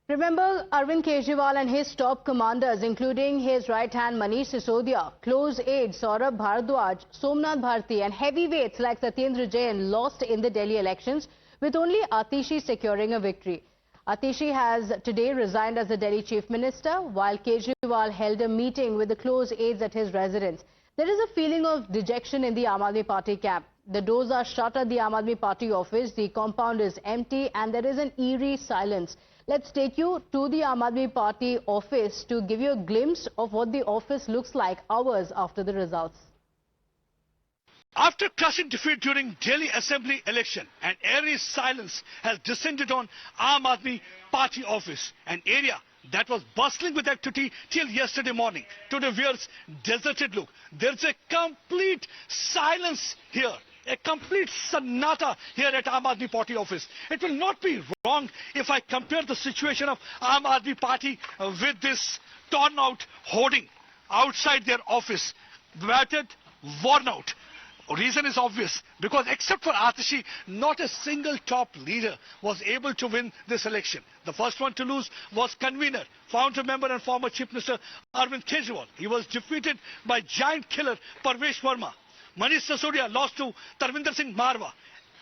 Remember, Arvind Kejriwal and his top commanders, including his right hand Manish Sisodia, close aides Saurabh Bharadwaj, Somnath Bharti and heavyweights like Satyendra Jain lost in the Delhi elections, with only Atishi securing a victory. Atishi has today resigned as the Delhi Chief Minister, while Kejriwal held a meeting with the close aides at his residence. There is a feeling of dejection in the Aam Aadmi Party camp. The doors are shut at the Aam Aadmi Party office, the compound is empty and there is an eerie silence. Let's take you to the Aam Aadmi Party office to give you a glimpse of what the office looks like hours after the results. After crushing defeat during Delhi Assembly election, an eerie silence has descended on Aam Aadmi Party office, an area that was bustling with activity till yesterday morning. Today wears deserted look. There's a complete silence here. A complete sanata here at Aam Aadmi Party office. It will not be wrong if I compare the situation of Aam Aadmi Party with this torn out hoarding outside their office. Battered, worn out. Reason is obvious, because except for Atishi, not a single top leader was able to win this election. The first one to lose was convener, founder member and former Chief Minister Arvind Kejriwal. He was defeated by giant killer Parvesh Verma. Manish Sisodia lost to Tarvinder Singh Marwa.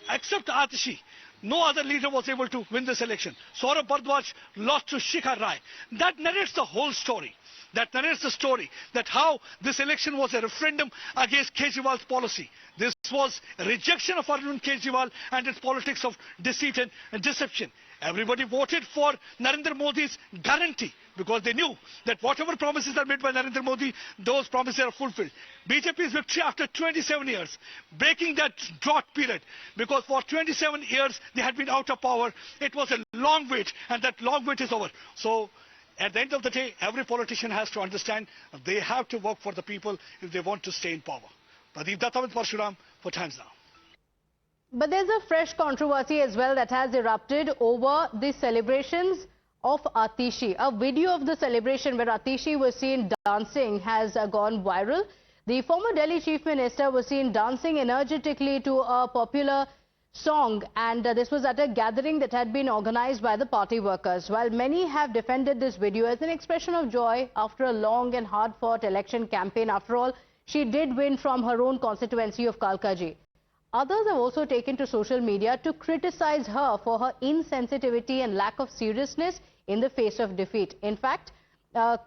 Except Atishi, no other leader was able to win this election. Saurabh Bharadwaj lost to Shikhar Rai. That narrates the whole story. That narrates the story that how this election was a referendum against Kejriwal's policy. This was a rejection of Arvind Kejriwal and its politics of deceit and deception. Everybody voted for Narendra Modi's guarantee because they knew that whatever promises are made by Narendra Modi, those promises are fulfilled. BJP's victory after 27 years, breaking that drought period, because for 27 years they had been out of power. It was a long wait, and that long wait is over. So at the end of the day, every politician has to understand they have to work for the people if they want to stay in power. Pradeep Datta, Parshuram for Times Now. But there's a fresh controversy as well that has erupted over the celebrations of Atishi. A video of the celebration where Atishi was seen dancing has gone viral. The former Delhi Chief Minister was seen dancing energetically to a popular song, and this was at a gathering that had been organized by the party workers. While many have defended this video as an expression of joy after a long and hard-fought election campaign, after all, she did win from her own constituency of Kalkaji. Others have also taken to social media to criticize her for her insensitivity and lack of seriousness in the face of defeat. In fact,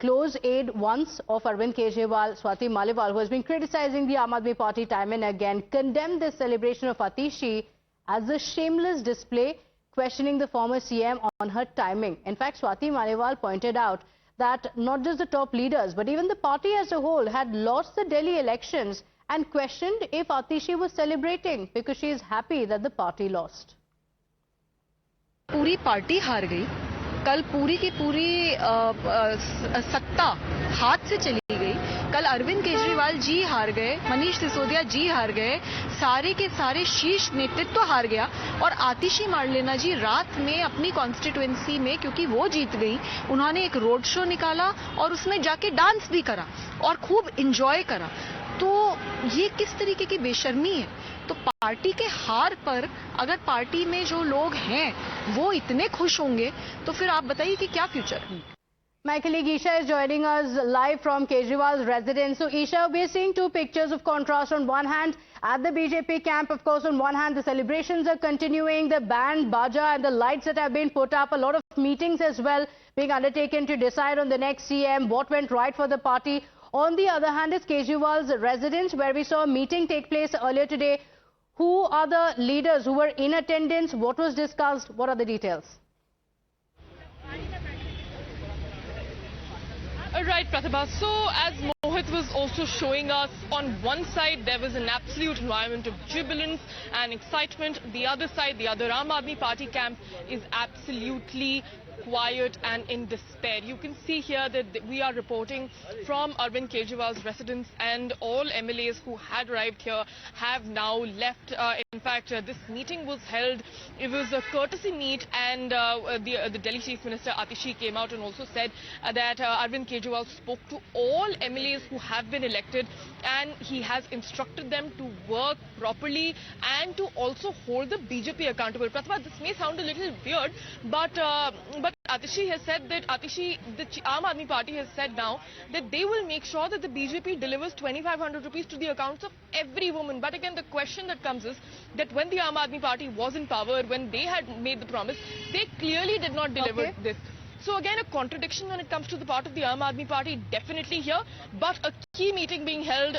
close aide once of Arvind Kejriwal, Swati Maliwal, who has been criticizing the Aam Aadmi Party time and again, condemned this celebration of Atishi as a shameless display, questioning the former CM on her timing. In fact, Swati Maliwal pointed out that not just the top leaders, but even the party as a whole had lost the Delhi elections and questioned if Atishi was celebrating because she is happy that the party lost. पूरी party हार गई, कल पूरी की पूरी सत्ता हाथ से चली गई। कल अरविंद केजरीवाल जी हार गए, मनीष सिसोदिया जी हार गए, सारे के सारे शीर्ष नेतृत्व हार गया। और आतिशी मारलेना जी रात में अपनी कॉन्स्टिट्यूएंसी में, क्योंकि वो जीत गई, उन्होंने एक रोड शो निकाला और उसमें जाके डांस भी करा और खूब एंजॉय करा। तो ये किस तरीके की बेशर्मी है? तो पार्टी के हार पर अगर पार्टी में जो लोग हैं वो इतने खुश होंगे तो फिर आप बताइए कि क्या फ्यूचर है? My colleague Isha is joining us live from Kejriwal's residence. So Isha, we are seeing two pictures of contrast. On one hand, at the BJP camp, of course, on one hand, the celebrations are continuing, the band, baja and the lights that have been put up, a lot of meetings as well being undertaken to decide on the next CM, what went right for the party. On the other hand is Kejriwal's residence, where we saw a meeting take place earlier today. Who are the leaders who were in attendance? What was discussed? What are the details? Right, Pratibha. So, as Mohit was also showing us, on one side there was an absolute environment of jubilance and excitement. The other side, the other Aam Aadmi Party camp is absolutely quiet and in despair. You can see here that we are reporting from Arvind Kejriwal's residence, and all MLAs who had arrived here have now left in In fact, this meeting was held, it was a courtesy meet, and the Delhi Chief Minister Atishi came out and also said that Arvind Kejriwal spoke to all MLAs who have been elected, and he has instructed them to work properly and to also hold the BJP accountable. Pratibha, this may sound a little weird, but Atishi has said that the Aam Aadmi Party has said now that they will make sure that the BJP delivers 2,500 rupees to the accounts of every woman. But again, the question that comes is that when the Aam Aadmi Party was in power, when they had made the promise, they clearly did not deliver this. So again, a contradiction when it comes to the part of the Aam Aadmi Party, definitely here. But a key meeting being held,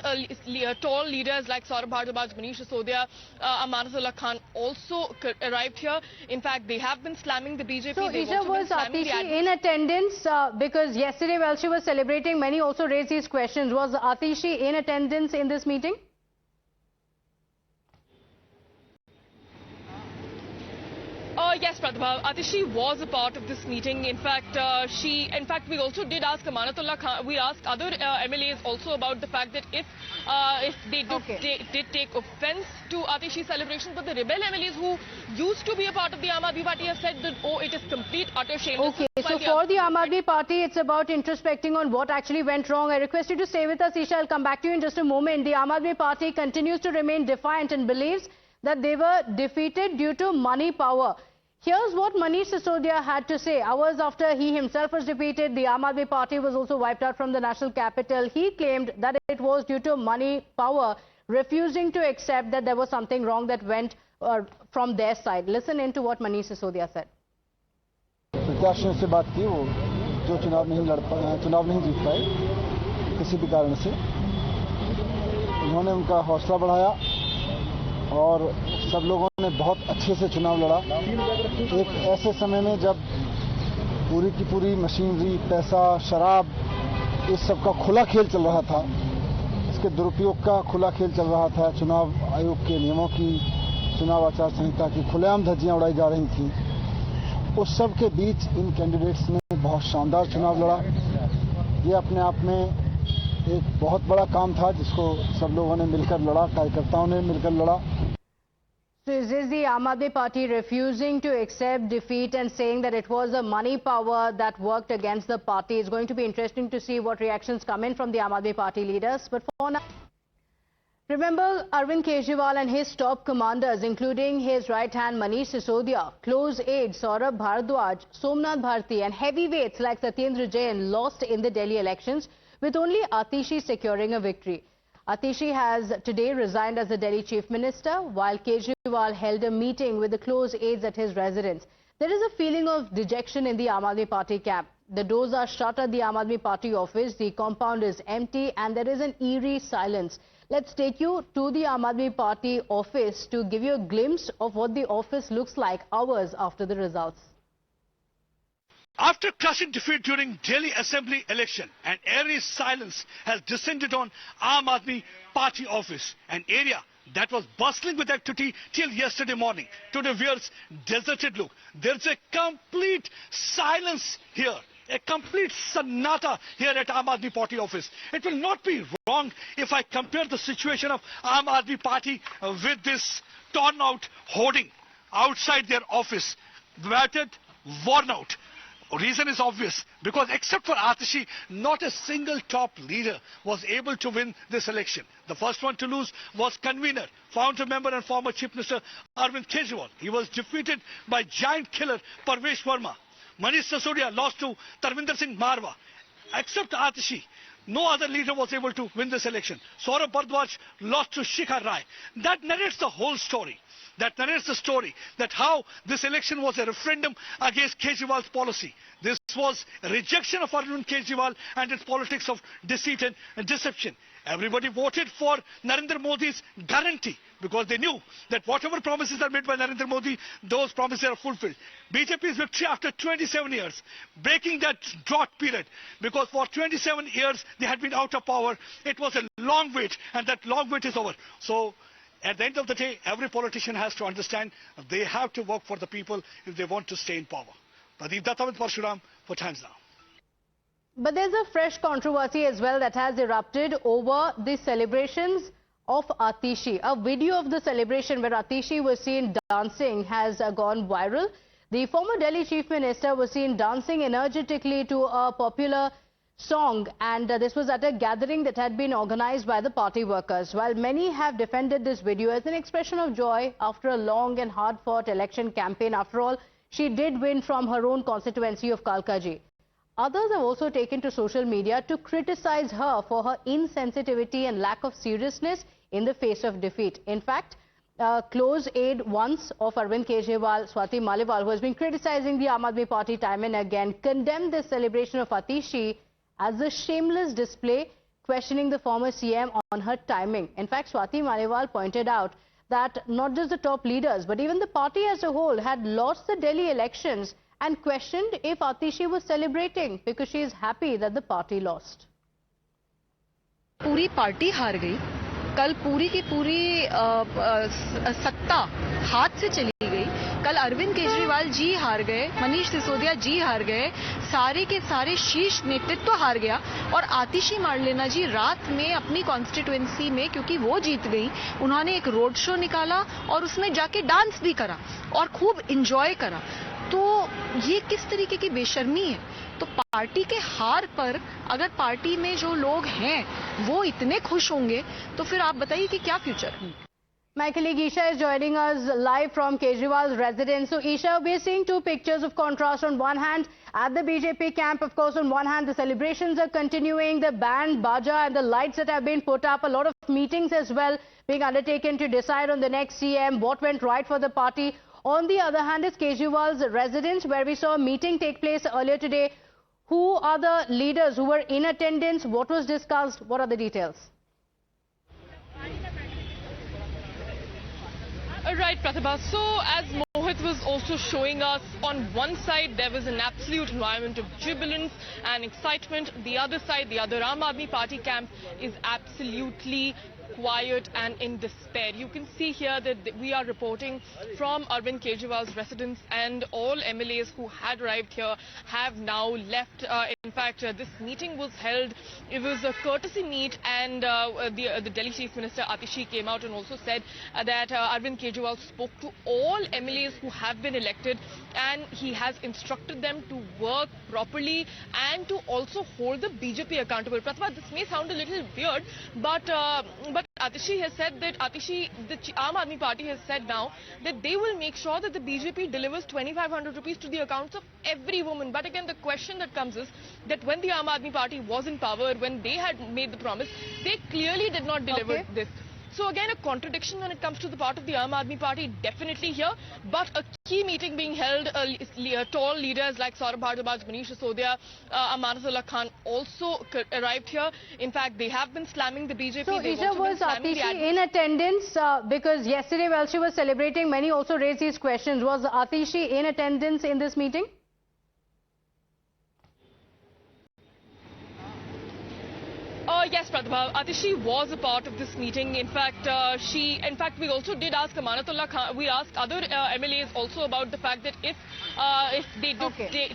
tall leaders like Saurabh Bhardwaj, Manish Sisodia, Amanatullah Khan also arrived here. In fact, they have been slamming the BJP. So Isha, was Atishi in attendance? Because yesterday while she was celebrating, many also raised these questions. Was Atishi in attendance in this meeting? Yes, Pratibha. Atishi was a part of this meeting. In fact, we also did ask Amanatullah Khan. We asked other MLAs also about the fact that if they did take offence to Atishi's celebration, but the rebel MLAs who used to be a part of the Aam Aadmi Party have said that, oh, it is complete, utter shameless. Okay, so for the Aam Aadmi Party, it's about introspecting on what actually went wrong. I request you to stay with us, Isha. I'll come back to you in just a moment. The Aam Aadmi Party continues to remain defiant and believes that they were defeated due to money power. Here's what Manish Sisodia had to say. Hours after he himself was defeated, the Aam Aadmi Party was also wiped out from the national capital. He claimed that it was due to money power, refusing to accept that there was something wrong that went from their side. Listen in to what Manish Sisodia said. प्रत्याशियों से बात की, वो जो चुनाव नहीं जीत पाए किसी भी कारण से, उन्होंने उनका हौसला बढ़ाया और सब लोगों ने बहुत अच्छे से चुनाव लड़ा। एक ऐसे समय में जब पूरी की पूरी मशीनरी, पैसा, शराब, इस सब का खुला खेल चल रहा था, इसके दुरुपयोग का खुला खेल चल रहा था, चुनाव आयोग के नियमों की, चुनाव आचार संहिता की खुलेआम धज्जियां उड़ाई जा रही थी। उस सब के बीच इन कैंडिडेट्स ने बहुत शानदार चुनाव लड़ा। ये अपने आप में एक बहुत बड़ा काम था जिसको सब लोगों ने मिलकर लड़ा, कार्यकर्ताओं ने मिलकर लड़ा। So is this the Aam Aadmi Party refusing to accept defeat and saying that it was a money power that worked against the party? It's going to be interesting to see what reactions come in from the Aam Aadmi Party leaders. But for now, remember Arvind Kejriwal and his top commanders, including his right hand Manish Sisodia, close aides Saurabh Bhardwaj, Somnath Bharti and heavyweights like Satyendra Jain lost in the Delhi elections, with only Atishi securing a victory. Atishi has today resigned as the Delhi Chief Minister, while Kejriwal held a meeting with the close aides at his residence. There is a feeling of dejection in the Aam Aadmi Party camp. The doors are shut at the Aam Aadmi Party office, the compound is empty and there is an eerie silence. Let's take you to the Aam Aadmi Party office to give you a glimpse of what the office looks like hours after the results. After crushing defeat during Delhi Assembly election, an eerie silence has descended on Aam Aadmi Party office, an area that was bustling with activity till yesterday morning. Today wears deserted look. There's a complete silence here, a complete sonata here at Aam Aadmi Party office. It will not be wrong if I compare the situation of Aam Aadmi Party with this torn out hoarding outside their office, battered, worn out. Reason is obvious, because except for Atishi, not a single top leader was able to win this election. The first one to lose was convener, founder member and former Chief Minister Arvind Kejriwal. He was defeated by giant killer Parvesh Verma. Manish Sisodia lost to Tarvinder Singh Marwa. Except Atishi, no other leader was able to win this election. Saurabh Bhardwaj lost to Shikhar Rai. That narrates the whole story. That narrates the story that how this election was a referendum against Kejriwal's policy. This was a rejection of Arvind Kejriwal and its politics of deceit and deception. Everybody voted for Narendra Modi's guarantee because they knew that whatever promises are made by Narendra Modi, those promises are fulfilled. BJP's victory after 27 years, breaking that drought period, because for 27 years they had been out of power. It was a long wait, and that long wait is over. So at the end of the day, every politician has to understand they have to work for the people if they want to stay in power. Pradeep Datta with Parshuram for Times Now. But there's a fresh controversy as well that has erupted over the celebrations of Atishi. A video of the celebration where Atishi was seen dancing has gone viral. The former Delhi Chief Minister was seen dancing energetically to a popular song, and this was at a gathering that had been organized by the party workers. While many have defended this video as an expression of joy after a long and hard-fought election campaign, after all, she did win from her own constituency of Kalkaji. Others have also taken to social media to criticize her for her insensitivity and lack of seriousness in the face of defeat. In fact, close aide once of Arvind Kejriwal, Swati Maliwal, who has been criticizing the Aam Aadmi Party time and again, condemned this celebration of Atishi as a shameless display, questioning the former CM on her timing. In fact, Swati Maliwal pointed out that not just the top leaders, but even the party as a whole had lost the Delhi elections and questioned if Atishi was celebrating because she is happy that the party lost. पूरी party हार गई कल पूरी की पूरी सत्ता हाथ से चली गई कल अरविंद केजरीवाल जी हार गए मनीष सिसोदिया जी हार गए सारे के सारे शीर्ष नेतृत्व हार गया और आतिशी मारलेना जी रात में अपनी कॉन्स्टिट्यूएंसी में क्योंकि वो जीत गई उन्होंने एक रोड शो निकाला और उसमें जाके डांस भी करा और खूब एंजॉय करा तो ये किस तरीके की बेशर्मी है तो पार्टी के हार पर अगर पार्टी में जो लोग हैं वो इतने खुश होंगे तो फिर आप बताइए कि क्या फ्यूचर है My colleague Isha is joining us live from Kejriwal's residence. So Isha, we are seeing two pictures of contrast. On one hand, at the BJP camp, of course, on one hand, the celebrations are continuing, the band, baja and the lights that have been put up, a lot of meetings as well being undertaken to decide on the next CM, what went right for the party. On the other hand is Kejriwal's residence, where we saw a meeting take place earlier today. Who are the leaders who were in attendance? What was discussed? What are the details? Right, Pratibha. So, as Mohit was also showing us, on one side there was an absolute environment of jubilance and excitement. The other side, the other Aam Aadmi Party camp is absolutely quiet and in despair. You can see here that we are reporting from Arvind Kejriwal's residence and all MLAs who had arrived here have now left. In fact, this meeting was held, it was a courtesy meet and the Delhi Chief Minister Atishi came out and also said that Arvind Kejriwal spoke to all MLAs who have been elected and he has instructed them to work properly and to also hold the BJP accountable. Pratibha, this may sound a little weird, but Atishi has said that the Aam Aadmi Party has said now that they will make sure that the BJP delivers 2,500 rupees to the accounts of every woman. But again, the question that comes is that when the Aam Aadmi Party was in power, when they had made the promise, they clearly did not deliver this. So again, a contradiction when it comes to the part of the Aam Aadmi Party, definitely here. But a key meeting being held, tall leaders like Saurabh Bhardwaj, Manish Sisodia, Amanatullah Khan also arrived here. In fact, they have been slamming the BJP. So Isha, was Atishi in attendance? Because yesterday while she was celebrating, many also raised these questions. Was Atishi in attendance in this meeting? Yes, Pratibha. Atishi was a part of this meeting. In fact, we also did ask Amanatullah Khan, we asked other MLAs also about the fact that if they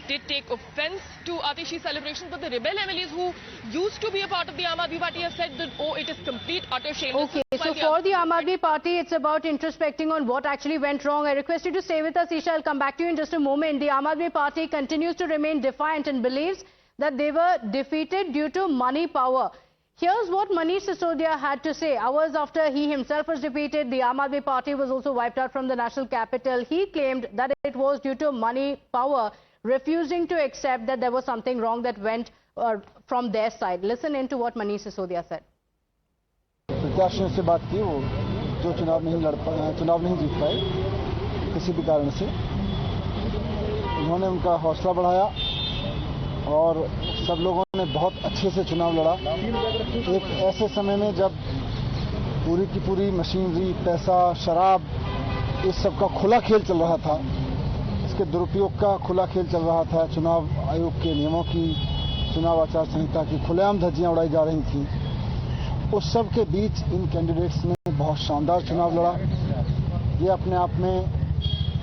did take offense to Atishi's celebration, but the rebel MLAs who used to be a part of the Aam Aadmi Party have said that, oh, it is complete, utter shamelessness. Okay, so for the Aam Aadmi Party, it's about introspecting on what actually went wrong. I request you to stay with us, Isha. I'll come back to you in just a moment. The Aam Aadmi Party continues to remain defiant and believes that they were defeated due to money power. Here's what Manish Sisodia had to say. Hours after he himself was defeated, the Aam Aadmi Party was also wiped out from the national capital. He claimed that it was due to money power, refusing to accept that there was something wrong that went from their side. Listen into what Manish Sisodia said. प्रत्याशियों से बात की, वो जो चुनाव नहीं जीत पाए किसी भी कारण से, उन्होंने उनका हौसला बढ़ाया और सब लोगों ने बहुत अच्छे से चुनाव लड़ा। एक ऐसे समय में जब पूरी की पूरी मशीनरी, पैसा, शराब, इस सब का खुला खेल चल रहा था, इसके दुरुपयोग का खुला खेल चल रहा था, चुनाव आयोग के नियमों की, चुनाव आचार संहिता की खुलेआम धज्जियां उड़ाई जा रही थी। उस सब के बीच इन कैंडिडेट्स ने बहुत शानदार चुनाव लड़ा। ये अपने आप में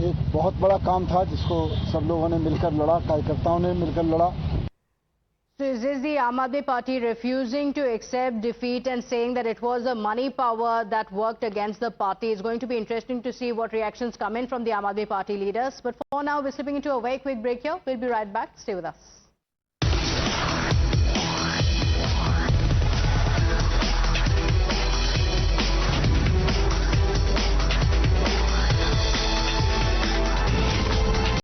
एक बहुत बड़ा काम था जिसको सब लोगों ने मिलकर लड़ा, कार्यकर्ताओं ने मिलकर लड़ा। So is this the Aam Aadmi Party refusing to accept defeat and saying that it was the money power that worked against the party? It's going to be interesting to see what reactions come in from the Aam Aadmi Party leaders. But for now, we're slipping into a very quick break here. We'll be right back. Stay with us.